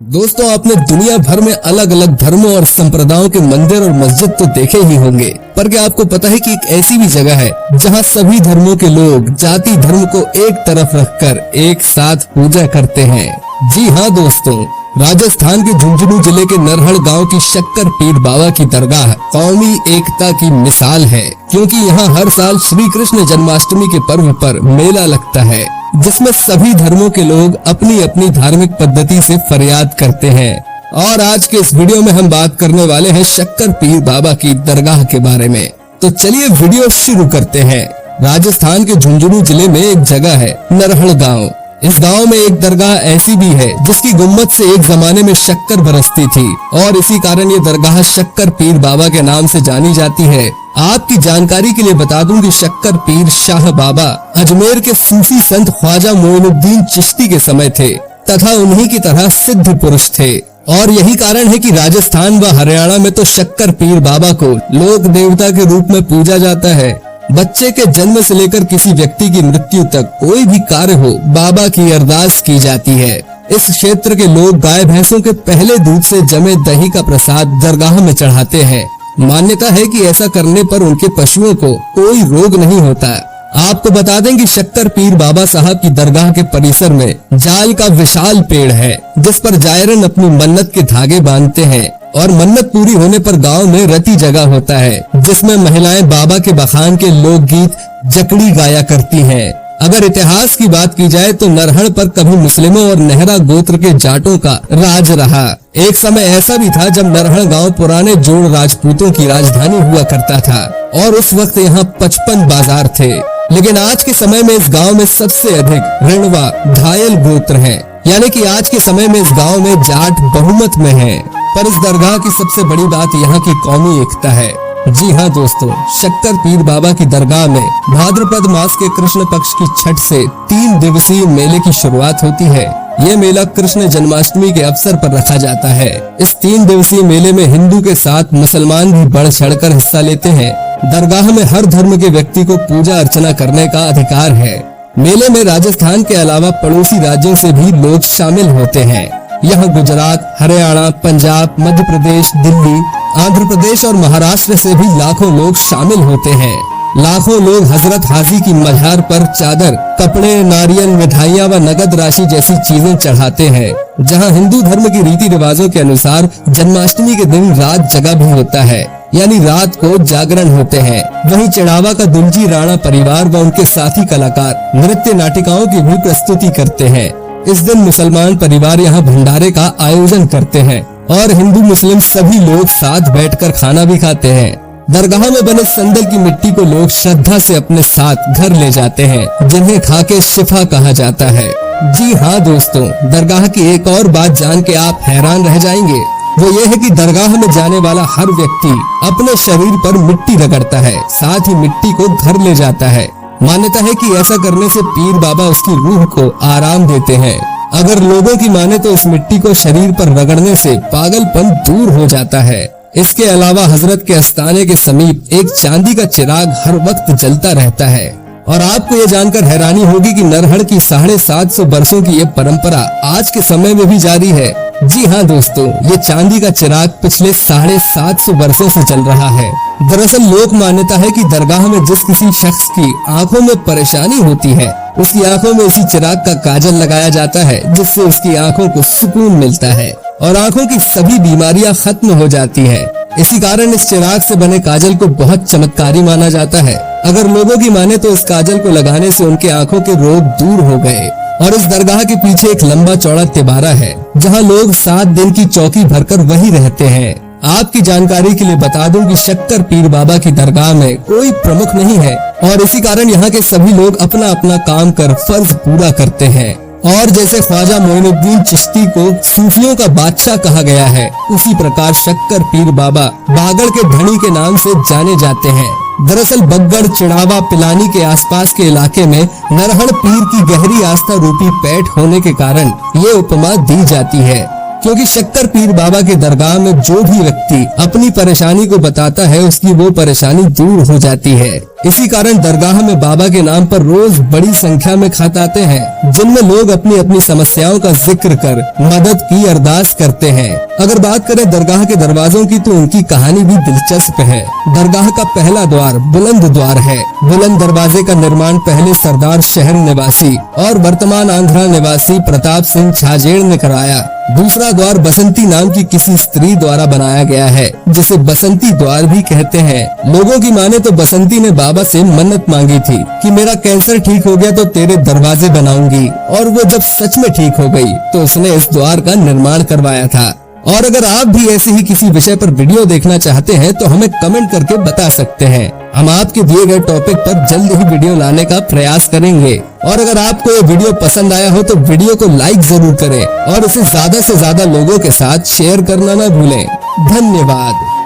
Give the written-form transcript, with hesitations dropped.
दोस्तों, आपने दुनिया भर में अलग अलग धर्मों और संप्रदायों के मंदिर और मस्जिद तो देखे ही होंगे, पर क्या आपको पता है कि एक ऐसी भी जगह है जहां सभी धर्मों के लोग जाति धर्म को एक तरफ रखकर एक साथ पूजा करते हैं। जी हाँ दोस्तों, राजस्थान के झुंझुनू जिले के नरहड़ गांव की शक्कर पीर बाबा की दरगाह कौमी एकता की मिसाल है, क्योंकि यहाँ हर साल श्री कृष्ण जन्माष्टमी के पर्व पर मेला लगता है, जिसमें सभी धर्मों के लोग अपनी अपनी धार्मिक पद्धति से फरियाद करते हैं। और आज के इस वीडियो में हम बात करने वाले हैं शक्कर पीर बाबा की दरगाह के बारे में। तो चलिए वीडियो शुरू करते हैं। राजस्थान के झुंझुनू जिले में एक जगह है नरहड़ गांव। इस गांव में एक दरगाह ऐसी भी है जिसकी गुम्बद से एक जमाने में शक्कर बरसती थी और इसी कारण ये दरगाह शक्कर पीर बाबा के नाम से जानी जाती है। आपकी जानकारी के लिए बता दूं कि शक्कर पीर शाह बाबा अजमेर के सूफी संत ख्वाजा मोइनुद्दीन चिश्ती के समय थे तथा उन्हीं की तरह सिद्ध पुरुष थे। और यही कारण है कि राजस्थान व हरियाणा में तो शक्कर पीर बाबा को लोक देवता के रूप में पूजा जाता है। बच्चे के जन्म से लेकर किसी व्यक्ति की मृत्यु तक कोई भी कार्य हो, बाबा की अरदास की जाती है। इस क्षेत्र के लोग गाय भैंसों के पहले दूध से जमे दही का प्रसाद दरगाह में चढ़ाते हैं। मान्यता है कि ऐसा करने पर उनके पशुओं को कोई रोग नहीं होता। आपको बता दें कि शक्कर पीर बाबा साहब की दरगाह के परिसर में जाल का विशाल पेड़ है, जिस पर जायरन अपनी मन्नत के धागे बांधते हैं और मन्नत पूरी होने पर गांव में रति जगह होता है, जिसमें महिलाएं बाबा के बखान के लोकगीत जकड़ी गाया करती हैं। अगर इतिहास की बात की जाए तो नरहड़ पर कभी मुस्लिमों और नेहरा गोत्र के जाटों का राज रहा। एक समय ऐसा भी था जब नरहड़ गांव पुराने जोड़ राजपूतों की राजधानी हुआ करता था और उस वक्त यहाँ 55 बाजार थे। लेकिन आज के समय में इस गांव में सबसे अधिक रिणवा घायल गोत्र हैं, यानी कि आज के समय में इस गांव में जाट बहुमत में हैं। पर इस दरगाह की सबसे बड़ी बात यहाँ की कौमी एकता है। जी हाँ दोस्तों, शक्कर पीर बाबा की दरगाह में भाद्रपद मास के कृष्ण पक्ष की छठ से 3 दिवसीय मेले की शुरुआत होती है। ये मेला कृष्ण जन्माष्टमी के अवसर पर रखा जाता है। इस 3 दिवसीय मेले में हिंदू के साथ मुसलमान भी बढ़ चढ़कर हिस्सा लेते हैं। दरगाह में हर धर्म के व्यक्ति को पूजा अर्चना करने का अधिकार है। मेले में राजस्थान के अलावा पड़ोसी राज्यों से भी लोग शामिल होते हैं। यहाँ गुजरात, हरियाणा, पंजाब, मध्य प्रदेश, दिल्ली, आंध्र प्रदेश और महाराष्ट्र से भी लाखों लोग शामिल होते हैं। लाखों लोग हजरत हाजी की मजार पर चादर, कपड़े, नारियल, मिठाइयाँ व नगद राशि जैसी चीजें चढ़ाते हैं। जहाँ हिंदू धर्म की रीति रिवाजों के अनुसार जन्माष्टमी के दिन रात जगा भी होता है, यानी रात को जागरण होते हैं। वहीं चढ़ावा का दुलजी राणा परिवार व उनके साथी कलाकार नृत्य नाटिकाओं की भी प्रस्तुति करते हैं। इस दिन मुसलमान परिवार यहाँ भंडारे का आयोजन करते हैं और हिंदू मुस्लिम सभी लोग साथ बैठकर खाना भी खाते हैं। दरगाह में बने संदल की मिट्टी को लोग श्रद्धा से अपने साथ घर ले जाते हैं, जिन्हें खाके शिफा कहा जाता है। जी हाँ दोस्तों, दरगाह की एक और बात जान के आप हैरान रह जाएंगे। वो ये है कि दरगाह में जाने वाला हर व्यक्ति अपने शरीर पर मिट्टी रगड़ता है, साथ ही मिट्टी को घर ले जाता है। मान्यता है कि ऐसा करने से पीर बाबा उसकी रूह को आराम देते हैं। अगर लोगों की माने तो इस मिट्टी को शरीर पर रगड़ने से पागलपन दूर हो जाता है। इसके अलावा हजरत के आस्थाने के समीप एक चांदी का चिराग हर वक्त जलता रहता है। और आपको ये जानकर हैरानी होगी कि नरहड़ की 750 वर्षों की ये परंपरा आज के समय में भी जारी है। जी हाँ दोस्तों, ये चांदी का चिराग पिछले 750 वर्षों से चल रहा है। दरअसल लोक मान्यता है कि दरगाह में जिस किसी शख्स की आंखों में परेशानी होती है, उसकी आंखों में इसी चिराग का काजल लगाया जाता है, जिससे उसकी आंखों को सुकून मिलता है और आंखों की सभी बीमारियां खत्म हो जाती है। इसी कारण इस चिराग से बने काजल को बहुत चमत्कारी माना जाता है। अगर लोगों की माने तो इस काजल को लगाने से उनके आंखों के रोग दूर हो गए। और इस दरगाह के पीछे एक लंबा चौड़ा तिबारा है, जहां लोग 7 दिन की चौकी भरकर वहीं रहते हैं। आपकी जानकारी के लिए बता दूं कि शक्कर पीर बाबा की दरगाह में कोई प्रमुख नहीं है और इसी कारण यहाँ के सभी लोग अपना अपना काम कर फर्ज पूरा करते हैं। और जैसे ख्वाजा मोइनुद्दीन चिश्ती को सूफियों का बादशाह कहा गया है, उसी प्रकार शक्कर पीर बाबा बागड़ के धनी के नाम से जाने जाते हैं। दरअसल बगड़, चिड़ावा, पिलानी के आसपास के इलाके में नरहड़ पीर की गहरी आस्था रूपी पैठ होने के कारण ये उपमा दी जाती है, क्योंकि शक्कर पीर बाबा के दरगाह में जो भी व्यक्ति अपनी परेशानी को बताता है उसकी वो परेशानी दूर हो जाती है। इसी कारण दरगाह में बाबा के नाम पर रोज बड़ी संख्या में खत आते हैं, जिनमें लोग अपनी अपनी समस्याओं का जिक्र कर मदद की अरदास करते हैं। अगर बात करें दरगाह के दरवाजों की तो उनकी कहानी भी दिलचस्प है। दरगाह का पहला द्वार बुलंद द्वार है। बुलंद दरवाजे का निर्माण पहले सरदार शहर निवासी और वर्तमान आंध्रा निवासी प्रताप सिंह छाजेड़ ने कराया। दूसरा द्वार बसंती नाम की किसी स्त्री द्वारा बनाया गया है, जिसे बसंती द्वार भी कहते हैं। लोगों की माने तो बसंती ने बाबा से मन्नत मांगी थी कि मेरा कैंसर ठीक हो गया तो तेरे दरवाजे बनाऊंगी, और वो जब सच में ठीक हो गई तो उसने इस द्वार का निर्माण करवाया था। और अगर आप भी ऐसे ही किसी विषय पर वीडियो देखना चाहते हैं तो हमें कमेंट करके बता सकते हैं। हम आपके दिए गए टॉपिक पर जल्द ही वीडियो लाने का प्रयास करेंगे। और अगर आपको ये वीडियो पसंद आया हो तो वीडियो को लाइक जरूर करें और इसे ज्यादा से ज्यादा लोगों के साथ शेयर करना न भूलें। धन्यवाद।